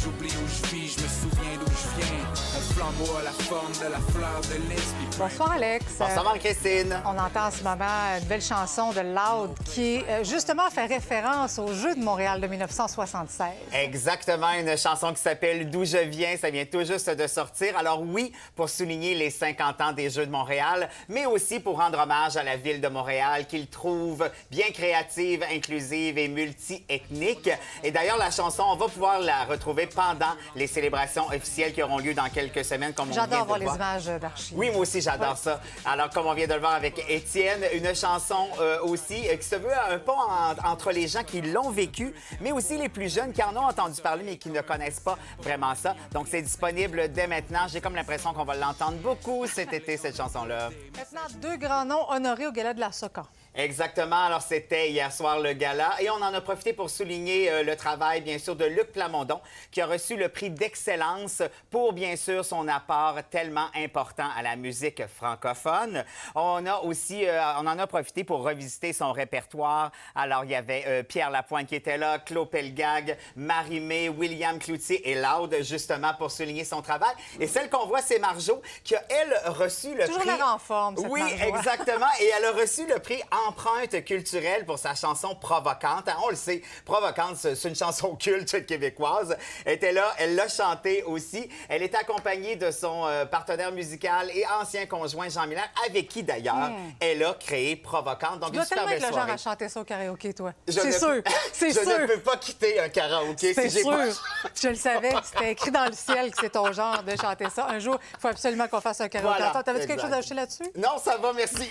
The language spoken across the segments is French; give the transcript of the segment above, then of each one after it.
j'oublie où je vis, je me souviens d'où je viens. Mon flambeau a la forme de la fleur de lys. Bonsoir, Alex. Bonsoir, Marie-Christine. On entend en ce moment une belle chanson de Loud qui, justement, fait référence aux Jeux de Montréal de 1976. Exactement, une chanson qui s'appelle D'où je viens. Ça vient tout juste de sortir. Alors oui, pour souligner les 50 ans des Jeux de Montréal, mais aussi pour rendre hommage à la ville de Montréal qu'il trouve bien créative, inclusive et multi-ethnique. Et d'ailleurs, la chanson, on va pouvoir la retrouver pendant les célébrations officielles qui auront lieu dans quelques semaines, comme on vient de J'adore voir le les voir. images d'archives. Oui, moi aussi, j'adore ça. Alors, comme on vient de le voir avec Étienne, une chanson aussi qui se veut un pont entre les gens qui l'ont vécu, mais aussi les plus jeunes qui en ont entendu parler, mais qui ne connaissent pas vraiment ça. Donc, c'est disponible dès maintenant. J'ai comme l'impression qu'on va l'entendre beaucoup cet été, cette chanson-là. Maintenant, deux grands noms honorés au Gala de la Soca. Exactement. Alors, c'était hier soir le gala et on en a profité pour souligner le travail, bien sûr, de Luc Plamondon, qui a reçu le prix d'excellence pour, bien sûr, son apport tellement important à la musique francophone. On a aussi, on en a profité pour revisiter son répertoire. Alors, il y avait Pierre Lapointe qui était là, Claude Pelgag, Marie-Mé, William Cloutier et Loud, justement, pour souligner son travail. Et celle qu'on voit, c'est Marjo, qui a, elle, reçu le Toujours prix... l'air en forme, cette Oui, Marjo. exactement. Et elle a reçu le prix Empreinte culturelle pour sa chanson Provocante. Hein, on le sait, Provocante, c'est une chanson culte québécoise. Elle était là, elle l'a chantée aussi. Elle était accompagnée de son partenaire musical et ancien conjoint Jean Miller, avec qui d'ailleurs elle a créé Provocante. Donc, Tu dois une super tellement être belle le genre soirée. à chanter ça au karaoké, toi. Je C'est ne sûr, peux- c'est Je sûr. ne peux pas quitter un karaoké C'est si j'ai sûr. pas... Je le savais. C'était écrit dans le ciel que c'est ton genre de chanter ça. Un jour, il faut absolument qu'on fasse un karaoké. Voilà, Attends, t'avais-tu quelque exact. chose à ajouter là-dessus? Non, ça va, merci.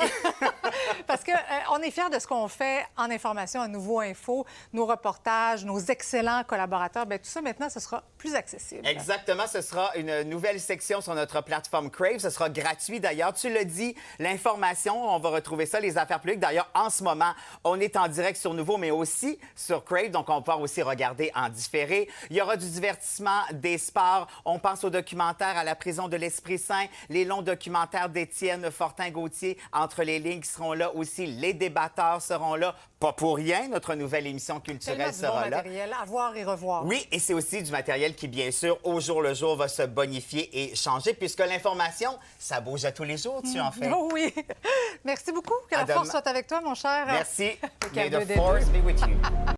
Parce que on est fiers de ce qu'on fait en information, à Nouveau Info, nos reportages, nos excellents collaborateurs. Bien, tout ça, maintenant, ce sera plus accessible. Exactement, ce sera une nouvelle section sur notre plateforme Crave. Ce sera gratuit d'ailleurs. Tu l'as dit, l'information, on va retrouver ça, les affaires publiques. D'ailleurs, en ce moment, on est en direct sur Nouveau, mais aussi sur Crave, donc on va pouvoir aussi regarder en différé. Il y aura du divertissement, des sports. On pense aux documentaires à la prison de l'Esprit Saint, les longs documentaires d'Étienne Fortin-Gauthier, Entre les lignes qui seront là aussi. Les débatteurs seront là. Pas pour rien, notre nouvelle émission culturelle Tellement du sera bon là. matériel à voir et revoir. Oui, et c'est aussi du matériel qui, bien sûr, au jour le jour, va se bonifier et changer, puisque l'information, ça bouge à tous les jours, tu en fais. Oh oui. Merci beaucoup. Que À la force demain. soit avec toi, mon cher. Merci. Le May K2 the des force deux. be with you.